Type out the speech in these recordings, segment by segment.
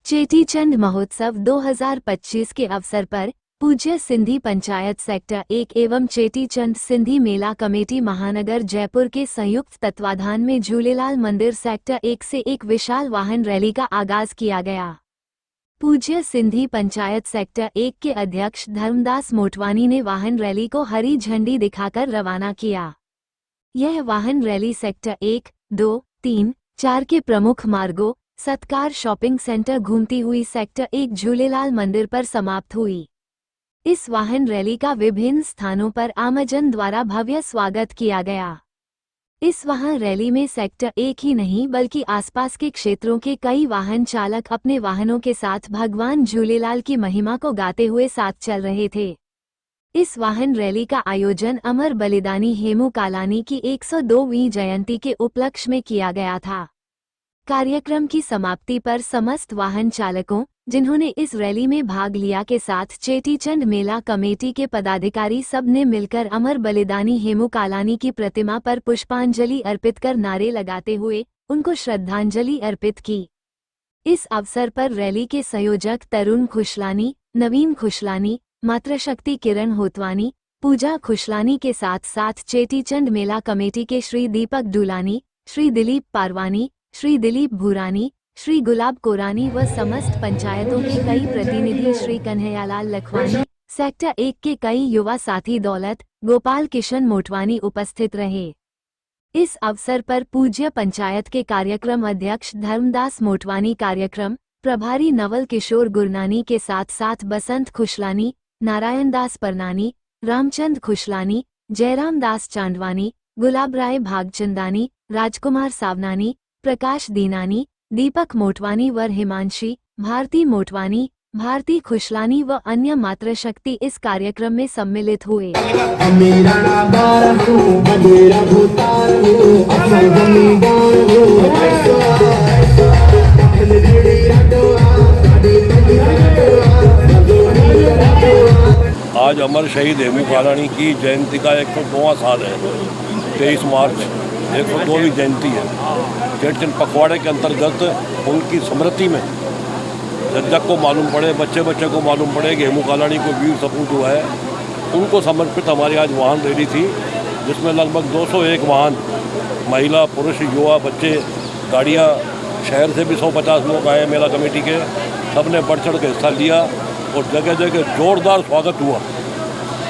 चेटीचंड महोत्सव 2025 के अवसर पर पूज्य सिंधी पंचायत सेक्टर 1 एवं चेटीचंड सिंधी मेला कमेटी महानगर जयपुर के संयुक्त तत्वाधान में झूलेलाल मंदिर सेक्टर 1 से एक विशाल वाहन रैली का आगाज किया गया। पूज्य सिंधी पंचायत सेक्टर 1 के अध्यक्ष धर्मदास मोटवानी ने वाहन रैली को हरी झंडी दिखाकर रवाना किया। यह वाहन रैली सेक्टर 1, 2, 3, 4 के प्रमुख मार्गों सत्कार शॉपिंग सेंटर घूमती हुई सेक्टर 1 झूलेलाल मंदिर पर समाप्त हुई। इस वाहन रैली का विभिन्न स्थानों पर आमजन द्वारा भव्य स्वागत किया गया। इस वाहन रैली में सेक्टर 1 ही नहीं बल्कि आसपास के क्षेत्रों के कई वाहन चालक अपने वाहनों के साथ भगवान झूलेलाल की महिमा को गाते हुए साथ चल रहे थे। इस वाहन रैली का आयोजन अमर बलिदानी हेमू कालानी की 102वीं जयंती के उपलक्ष्य में किया गया था। कार्यक्रम की समाप्ति पर समस्त वाहन चालकों जिन्होंने इस रैली में भाग लिया के साथ चेटीचंड मेला कमेटी के पदाधिकारी सब ने मिलकर अमर बलिदानी हेमू कालानी की प्रतिमा पर पुष्पांजलि अर्पित कर नारे लगाते हुए उनको श्रद्धांजलि अर्पित की। इस अवसर पर रैली के संयोजक तरुण खुशलानी, नवीन खुशलानी, मातृशक्ति किरण होतवानी, पूजा खुशलानी के साथ साथ चेटीचंड मेला कमेटी के श्री दीपक डुलानी, श्री दिलीप पारवानी, श्री दिलीप भूरानी, श्री गुलाब कोरानी व समस्त पंचायतों के कई प्रतिनिधि श्री कन्हैयालाल लखवानी, सेक्टर 1 के कई युवा साथी दौलत गोपाल किशन मोटवानी उपस्थित रहे। इस अवसर पर पूज्य पंचायत के कार्यक्रम अध्यक्ष धर्मदास मोटवानी, कार्यक्रम प्रभारी नवल किशोर गुरनानी के साथ साथ बसंत खुशलानी, नारायण दास परनानी, रामचंद खुशलानी, जयराम दास चांदवानी, गुलाब राय भागचंदानी, राजकुमार सावनानी, प्रकाश दीनानी, दीपक मोटवानी व हिमांशी, भारती मोटवानी, भारती खुशलानी व अन्य मातृशक्ति इस कार्यक्रम में सम्मिलित हुए। आज अमर शहीद हेमू कालानी की जयंती का 102वां साल है। 23 मार्च 102वीं जयंती है। चेटीचंड पखवाड़े के अंतर्गत उनकी स्मृति में जग को मालूम पड़े, बच्चे बच्चे को मालूम पड़े कि हेमू कालानी को वीर सपूत हुआ है, उनको समर्पित हमारी आज वाहन रैली थी, जिसमें लगभग 201 वाहन, महिला, पुरुष, युवा, बच्चे, गाड़ियाँ, शहर से भी 150 लोग आए मेला कमेटी के, सब ने बढ़ चढ़ के हिस्सा लिया और जगह जगह जोरदार स्वागत हुआ।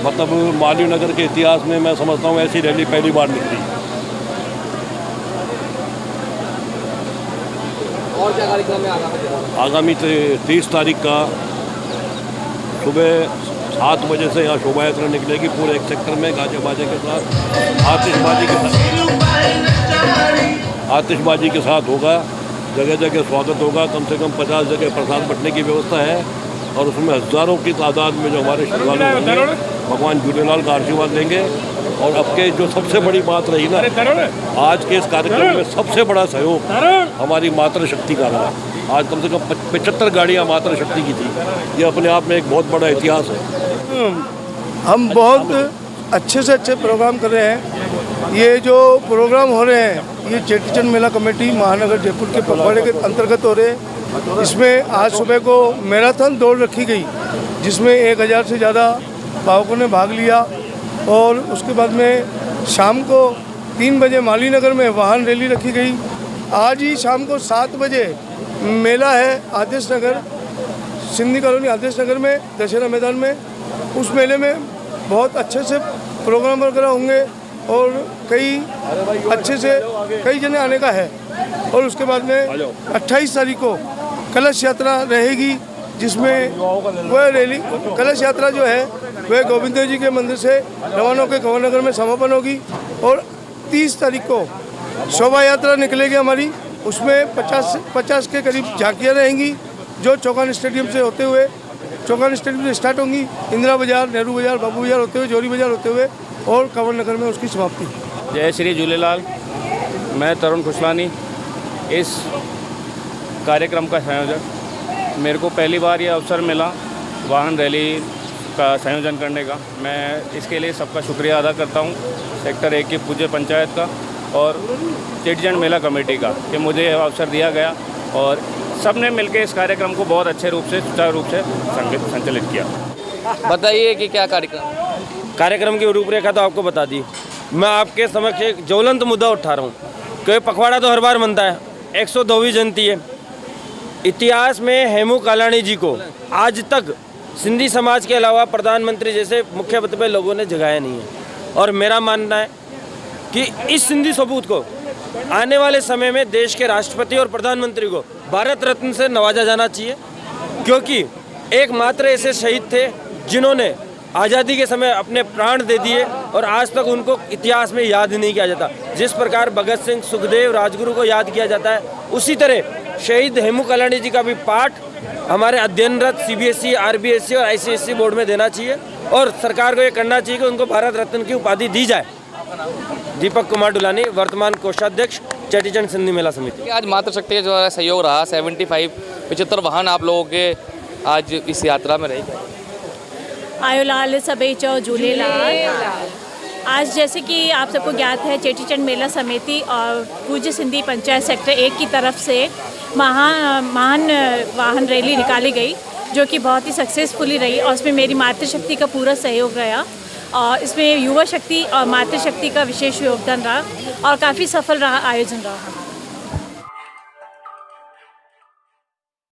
मतलब माली नगर के इतिहास में मैं समझता हूँ ऐसी रैली पहली बार निकली। और क्या कार्यक्रम है आगामी 30 तारीख का सुबह 7 बजे से यहाँ शोभा यात्रा निकलेगी। पूरे एक सेक्टर में गाजे बाजे के साथ आतिशबाजी के साथ होगा। जगह जगह स्वागत होगा। कम से कम 50 जगह प्रसाद बंटने की व्यवस्था है और उसमें हज़ारों की तादाद में जो हमारे श्रद्धालु होंगे भगवान झूलेलाल का आशीर्वाद लेंगे। और अब के जो सबसे बड़ी बात रही ना, आज के इस कार्यक्रम में सबसे बड़ा सहयोग हमारी मातृशक्ति का रहा। आज कम से कम 75 गाड़ियाँ मातृशक्ति की थी। ये अपने आप में एक बहुत बड़ा इतिहास है। हम बहुत अच्छे से अच्छे प्रोग्राम कर रहे हैं। ये जो प्रोग्राम हो रहे हैं ये चेटीचंड मेला कमेटी महानगर जयपुर के पखवाड़े के अंतर्गत हो रहे हैं। इसमें आज सुबह को मैराथन दौड़ रखी गई जिसमें 1000 से ज़्यादा पावकों ने भाग लिया और उसके बाद में शाम को 3 बजे माली नगर में वाहन रैली रखी गई। आज ही शाम को 7 बजे मेला है आदेश नगर, सिंधी कॉलोनी आदेश नगर में, दशहरा मैदान में। उस मेले में बहुत अच्छे से प्रोग्राम वगैरह होंगे और कई अच्छे से कई जने आने का है। और उसके बाद में 28 तारीख को कलश यात्रा रहेगी जिसमें वह रैली कलश यात्रा जो है वह गोविंद देव जी के मंदिर से रवाना होकर कंवर नगर में समापन होगी। और 30 तारीख को शोभा यात्रा निकलेगी हमारी, उसमें 50 के करीब झांकियाँ रहेंगी जो चौकान स्टेडियम से होते हुए चौकान स्टेडियम से स्टार्ट होंगी, इंदिरा बाजार, नेहरू बाजार, बाबू बाजार होते हुए, जोरी बाजार होते हुए और कंवर नगर में उसकी समाप्ति। जय श्री झूलेलाल। मैं तरुण खुशलानी, इस कार्यक्रम का संयोजक। मेरे को पहली बार ये अवसर मिला वाहन रैली का संयोजन करने का। मैं इसके लिए सबका शुक्रिया अदा करता हूँ, सेक्टर 1 की पूज्य पंचायत का और चेटीचंड मेला कमेटी का कि मुझे यह अवसर दिया गया और सब ने मिलकर इस कार्यक्रम को बहुत अच्छे रूप से सुचारू रूप से संचालित किया। बताइए कि क्या कार्यक्रम कार्यक्रम की रूपरेखा तो आपको बता दी। मैं आपके समक्ष एक ज्वलंत मुद्दा उठा रहा हूँ कि पखवाड़ा तो हर बार बनता है, 102वीं जयंती है। इतिहास में हेमू कालाणी जी को आज तक सिंधी समाज के अलावा प्रधानमंत्री जैसे मुख्य पद पे लोगों ने जगाया नहीं है। और मेरा मानना है कि इस सिंधी सबूत को आने वाले समय में देश के राष्ट्रपति और प्रधानमंत्री को भारत रत्न से नवाजा जाना चाहिए, क्योंकि एकमात्र ऐसे शहीद थे जिन्होंने आज़ादी के समय अपने प्राण दे दिए और आज तक उनको इतिहास में याद नहीं किया जाता। जिस प्रकार भगत सिंह, सुखदेव, राजगुरु को याद किया जाता है, उसी तरह शहीद हेमू कालाणी जी का भी पाठ हमारे अध्ययनरत CBSE, RBSE और ICSE बोर्ड में देना चाहिए और सरकार को ये करना चाहिए कि उनको भारत रत्न की उपाधि दी जाए। दीपक कुमार डुलानी, वर्तमान कोषाध्यक्ष, चेटीचंड सिंधी मेला समिति। आज मातृशक्ति का जो है सहयोग रहा, 75 वाहन आप लोगों के आज इस यात्रा में रहेगा। आयोलाल सभई चओ झूलेलाल। आज जैसे कि आप सबको ज्ञात है, चेटीचंड मेला समिति और पूज्य सिंधी पंचायत सेक्टर 1 की तरफ से महान वाहन रैली निकाली गई, जो कि बहुत ही सक्सेसफुली रही और उसमें मेरी मातृशक्ति का पूरा सहयोग रहा और इसमें युवा शक्ति और मातृशक्ति का विशेष योगदान रहा और काफ़ी सफल रहा आयोजन रहा।